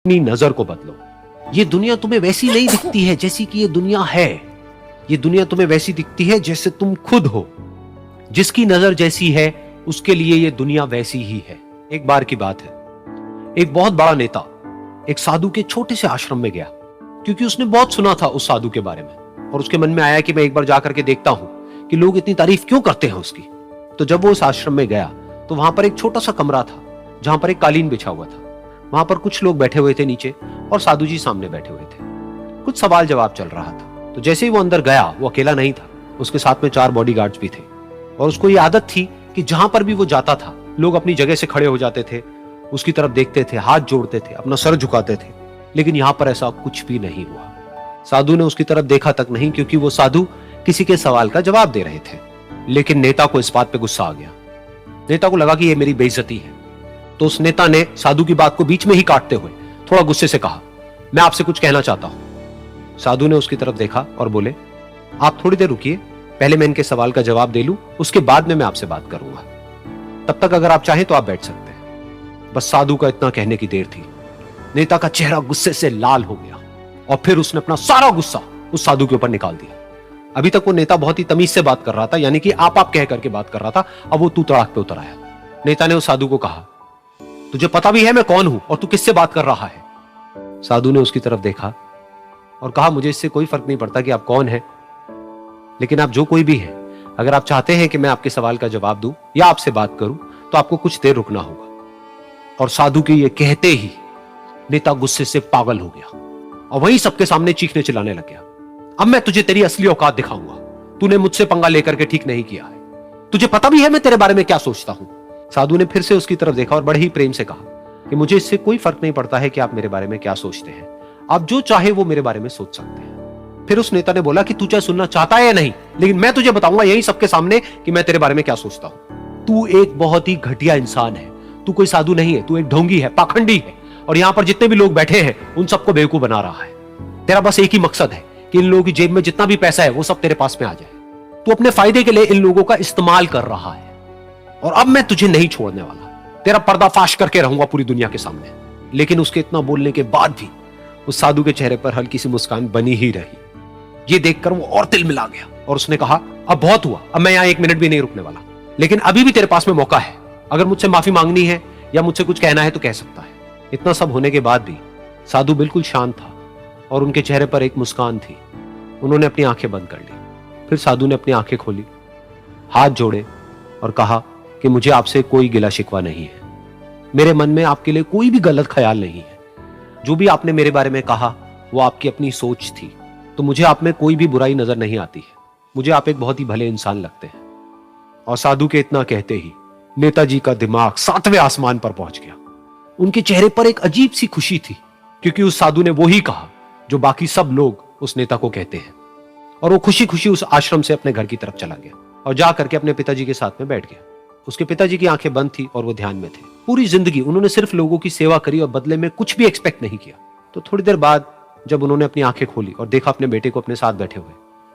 अपनी नजर को बदलो। ये दुनिया तुम्हें वैसी नहीं दिखती है जैसी कि ये दुनिया है। ये दुनिया तुम्हें वैसी दिखती है जैसे तुम खुद हो। जिसकी नजर जैसी है उसके लिए ये दुनिया वैसी ही है। एक बार की बात है, एक बहुत बड़ा नेता एक साधु के छोटे से आश्रम में गया, क्योंकि उसने बहुत सुना था उस साधु के बारे में, और उसके मन में आया कि मैं एक बार जाकर के देखता हूं कि लोग इतनी तारीफ क्यों करते हैं उसकी। तो जब वो उस आश्रम में गया तो वहां पर एक छोटा सा कमरा था जहां पर एक कालीन बिछा हुआ था। वहां पर कुछ लोग बैठे हुए थे नीचे और साधु जी सामने बैठे हुए थे। कुछ सवाल जवाब चल रहा था। तो जैसे ही वो अंदर गया, वो अकेला नहीं था, उसके साथ में 4 बॉडीगार्ड्स भी थे, और उसको ये आदत थी कि जहां पर भी वो जाता था लोग अपनी जगह से खड़े हो जाते थे, उसकी तरफ देखते थे, हाथ जोड़ते थे, अपना सर झुकाते थे। लेकिन यहां पर ऐसा कुछ भी नहीं हुआ। साधु ने उसकी तरफ देखा तक नहीं, क्योंकि वो साधु किसी के सवाल का जवाब दे रहे थे। लेकिन नेता को इस बात पे गुस्सा आ गया। नेता को लगा कि ये मेरी बेइज्जती है। तो उस नेता ने साधु की बात को बीच में ही काटते हुए थोड़ा गुस्से से कहा, मैं आपसे कुछ कहना चाहता हूं। साधु ने उसकी तरफ देखा और बोले, आप थोड़ी देर रुकिए, पहले मैं इनके सवाल का जवाब दे लूं, उसके बाद में मैं आपसे बात करूंगा। तब तक अगर आप चाहें तो आप बैठ सकते हैं। बस साधु का इतना कहने की देर थी। नेता का चेहरा गुस्से से लाल हो गया और फिर उसने अपना सारा गुस्सा उस साधु के ऊपर निकाल दिया। अभी तक वो नेता बहुत ही तमीज से बात कर रहा था, यानी कि आप कह करके बात कर रहा था। अब वो तू तड़ाक पे उतर आया। नेता ने उस साधु को कहा, तुझे पता भी है मैं कौन हूं और तू किससे बात कर रहा है? साधु ने उसकी तरफ देखा और कहा, मुझे इससे कोई फर्क नहीं पड़ता कि आप कौन हैं, लेकिन आप जो कोई भी हैं, अगर आप चाहते हैं कि मैं आपके सवाल का जवाब दूं या आपसे बात करूं तो आपको कुछ देर रुकना होगा। और साधु के ये कहते ही नेता गुस्से से पागल हो गया और वहीं सबके सामने चीखने चिल्लाने लग गया, अब मैं तुझे तेरी असली औकात दिखाऊंगा। तूने मुझसे पंगा लेकर के ठीक नहीं किया है। तुझे पता भी है मैं तेरे बारे में क्या सोचता हूं। साधु ने फिर से उसकी तरफ देखा और बड़े ही प्रेम से कहा कि मुझे इससे कोई फर्क नहीं पड़ता है कि आप मेरे बारे में क्या सोचते हैं। आप जो चाहे वो मेरे बारे में सोच सकते हैं। फिर उस नेता ने बोला कि तू चाहे सुनना चाहता है या नहीं, लेकिन मैं तुझे बताऊंगा यही सबके सामने कि मैं तेरे बारे में क्या सोचता हूं। तू एक बहुत ही घटिया इंसान है। तू कोई साधु नहीं है, तू एक ढोंगी है, पाखंडी है, और यहां पर जितने भी लोग बैठे हैं उन सबको बेवकूफ बना रहा है। तेरा बस एक ही मकसद है कि इन लोगों की जेब में जितना भी पैसा है वो सब तेरे पास में आ जाए। तू अपने फायदे के लिए इन लोगों का इस्तेमाल कर रहा है, और अब मैं तुझे नहीं छोड़ने वाला। तेरा पर्दाफाश करके रहूंगा पूरी दुनिया के सामने। लेकिन उसके इतना बोलने के बाद भी उस साधु के चेहरे पर हल्की सी मुस्कान बनी ही रही। ये देखकर वो और तिल मिला गया और उसने कहा, अब बहुत हुआ, अब मैं यहां 1 मिनट भी नहीं रुकने वाला। लेकिन अभी भी तेरे पास में मौका है। अगर मुझसे माफी मांगनी है या मुझसे कुछ कहना है तो कह सकता है। इतना सब होने के बाद भी साधु बिल्कुल शांत था और उनके चेहरे पर एक मुस्कान थी। उन्होंने अपनी आंखें बंद कर ली। फिर साधु ने अपनी आंखें खोली, हाथ जोड़े और कहा कि मुझे आपसे कोई गिला शिकवा नहीं है। मेरे मन में आपके लिए कोई भी गलत ख्याल नहीं है। जो भी आपने मेरे बारे में कहा वो आपकी अपनी सोच थी। तो मुझे आप में कोई भी बुराई नजर नहीं आती है। मुझे आप एक बहुत ही भले इंसान लगते हैं। और साधु के इतना कहते ही नेताजी का दिमाग 7वें आसमान पर पहुंच गया। उनके चेहरे पर एक अजीब सी खुशी थी, क्योंकि उस साधु ने वो ही कहा जो बाकी सब लोग उस नेता को कहते हैं। और वो खुशी खुशी उस आश्रम से अपने घर की तरफ चला गया और जा करके अपने पिताजी के साथ में बैठ गया। उसके पिताजी की आंखें बंद थी और वो ध्यान में थे। पूरी जिंदगी उन्होंने सिर्फ लोगों की सेवा करी और बदले में कुछ भी एक्सपेक्ट नहीं किया। तो थोड़ी देर बाद जब उन्होंने अपनी आंखें खोली और देखा अपने बेटे को अपने साथ बैठे हुए,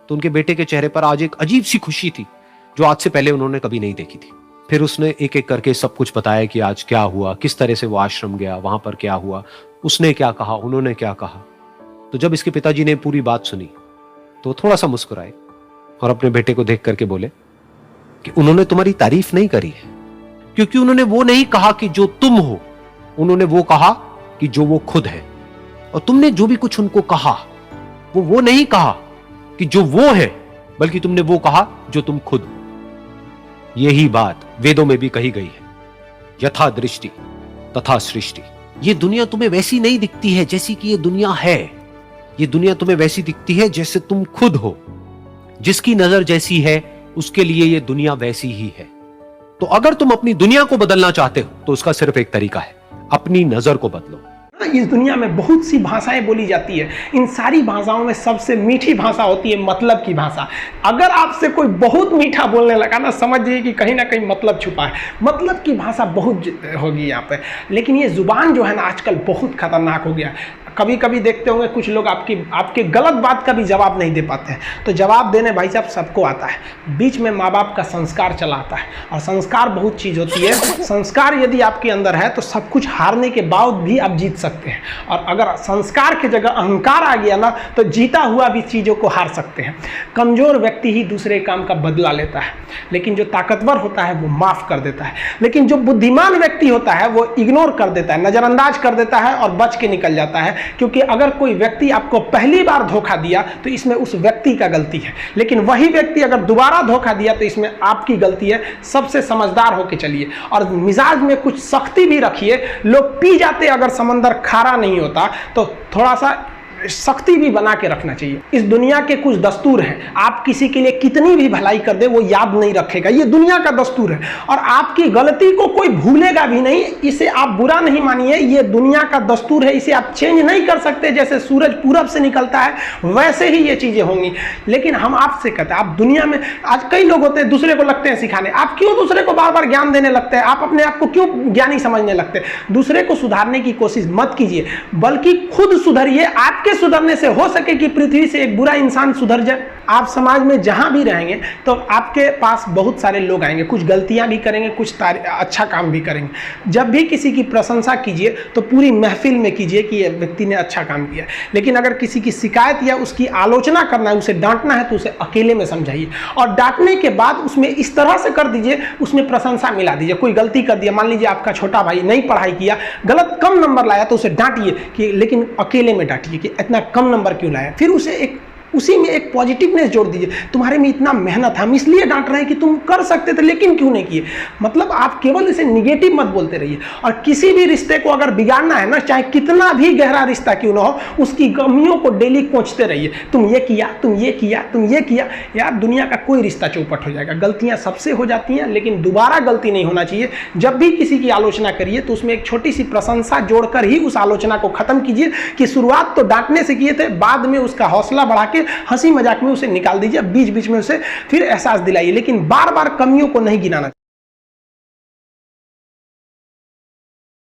तो उनके बेटे के चेहरे पर आज एक अजीब सी खुशी थी जो आज से पहले उन्होंने कभी नहीं देखी थी। फिर उसने एक एक करके सब कुछ बताया कि आज क्या हुआ, किस तरह से वो आश्रम गया, वहां पर क्या हुआ, उसने क्या कहा, उन्होंने क्या कहा। तो जब इसके पिताजी ने पूरी बात सुनी तो थोड़ा सा मुस्कुराए और अपने बेटे को देख करके बोले कि उन्होंने तुम्हारी तारीफ नहीं करी है, क्योंकि उन्होंने वो नहीं कहा कि जो तुम हो, उन्होंने वो कहा कि जो वो खुद है। और तुमने जो भी कुछ उनको कहा वो नहीं कहा कि जो वो है, बल्कि तुमने वो कहा जो तुम खुद हो। यही बात वेदों में भी कही गई है, यथा दृष्टि तथा सृष्टि। ये दुनिया तुम्हें वैसी नहीं दिखती है जैसी कि ये दुनिया है। ये दुनिया तुम्हें वैसी दिखती है जैसे तुम खुद हो। जिसकी नजर जैसी है उसके लिए ये दुनिया वैसी ही है। तो अगर तुम अपनी दुनिया को बदलना चाहते हो तो उसका सिर्फ एक तरीका है, अपनी नजर को बदलो। इस दुनिया में बहुत सी भाषाएं बोली जाती है। इन सारी भाषाओं में सबसे मीठी भाषा होती है मतलब की भाषा। अगर आपसे कोई बहुत मीठा बोलने लगा ना, समझ जाइए कि कहीं ना कहीं मतलब छुपा है। मतलब की भाषा बहुत होगी यहाँ पे। लेकिन ये जुबान जो है ना आजकल बहुत खतरनाक हो गया। कभी कभी देखते होंगे कुछ लोग आपके गलत बात का भी जवाब नहीं दे पाते हैं। तो जवाब देने भाई साहब सबको आता है, बीच में माँ बाप का संस्कार चला आता है, और संस्कार बहुत चीज़ होती है। संस्कार यदि आपके अंदर है तो सब कुछ हारने के बाद भी आप जीत सकते हैं, और अगर संस्कार की जगह अहंकार आ गया ना तो जीता हुआ भी चीज़ों को हार सकते हैं। कमज़ोर व्यक्ति ही दूसरे काम का बदला लेता है, लेकिन जो ताकतवर होता है वो माफ़ कर देता है। लेकिन जो बुद्धिमान व्यक्ति होता है वो इग्नोर कर देता है, नज़रअंदाज कर देता है और बच के निकल जाता है। क्योंकि अगर कोई व्यक्ति आपको पहली बार धोखा दिया तो इसमें उस व्यक्ति का गलती है, लेकिन वही व्यक्ति अगर दोबारा धोखा दिया तो इसमें आपकी गलती है। सबसे समझदार होके चलिए, और मिजाज में कुछ सख्ती भी रखिए। लोग पी जाते अगर समंदर खारा नहीं होता तो थोड़ा सा सख्ती भी बना के रखना चाहिए। इस दुनिया के कुछ दस्तूर हैं, आप किसी के लिए कितनी भी भलाई कर दे वो याद नहीं रखेगा, ये दुनिया का दस्तूर है। और आपकी गलती को कोई भूलेगा भी नहीं, इसे आप बुरा नहीं मानिए, ये दुनिया का दस्तूर है, इसे आप चेंज नहीं कर सकते। जैसे सूरज पूरब से निकलता है वैसे ही ये चीज़ें होंगी। लेकिन हम आपसे कहते हैं, आप दुनिया में आज कई लोग होते हैं दूसरे को लगते हैं सिखाने, आप क्यों दूसरे को बार बार ज्ञान देने लगते हैं? आप अपने आप को क्यों ज्ञानी समझने लगते हैं? दूसरे को सुधारने की कोशिश मत कीजिए, बल्कि खुद सुधरिए। आपके सुधरने से हो सके कि पृथ्वी से एक बुरा इंसान सुधर जाए। आप समाज में जहां भी रहेंगे तो आपके पास बहुत सारे लोग आएंगे, कुछ गलतियां भी करेंगे, कुछ अच्छा काम भी करेंगे। जब भी किसी की प्रशंसा कीजिए तो पूरी महफिल में कीजिए कि ये व्यक्ति ने अच्छा काम किया। लेकिन अगर किसी की शिकायत या उसकी आलोचना करना है, उसे डांटना है, तो उसे अकेले में समझाइए, और डांटने के बाद उसमें इस तरह से कर दीजिए, उसमें प्रशंसा मिला दीजिए। कोई गलती कर दिया, मान लीजिए आपका छोटा भाई नहीं पढ़ाई किया, गलत कम नंबर लाया, तो उसे डांटिए कि, लेकिन अकेले में डांटिए कि इतना कम नंबर क्यों लाया। फिर उसे उसी में एक पॉजिटिवनेस जोड़ दीजिए, तुम्हारे में इतना मेहनत, हम इसलिए डांट रहे हैं कि तुम कर सकते थे लेकिन क्यों नहीं किए। मतलब आप केवल इसे निगेटिव मत बोलते रहिए। और किसी भी रिश्ते को अगर बिगाड़ना है ना, चाहे कितना भी गहरा रिश्ता क्यों ना हो, उसकी कमियों को डेली कोंचते रहिए। तुम ये किया, तुम ये किया, तुम ये किया। यार दुनिया का कोई रिश्ता चौपट हो जाएगा, गलतियां सबसे हो जाती हैं, लेकिन दोबारा गलती नहीं होना चाहिए। जब भी किसी की आलोचना करिए तो उसमें एक छोटी सी प्रशंसा जोड़कर ही उस आलोचना को खत्म कीजिए, कि शुरुआत तो डांटने से किए थे, बाद में उसका हौसला बढ़ा के हंसी मजाक में उसे निकाल दीजिए, बीच बीच में उसे फिर एहसास दिलाइए, लेकिन बार बार कमियों को नहीं गिनाना।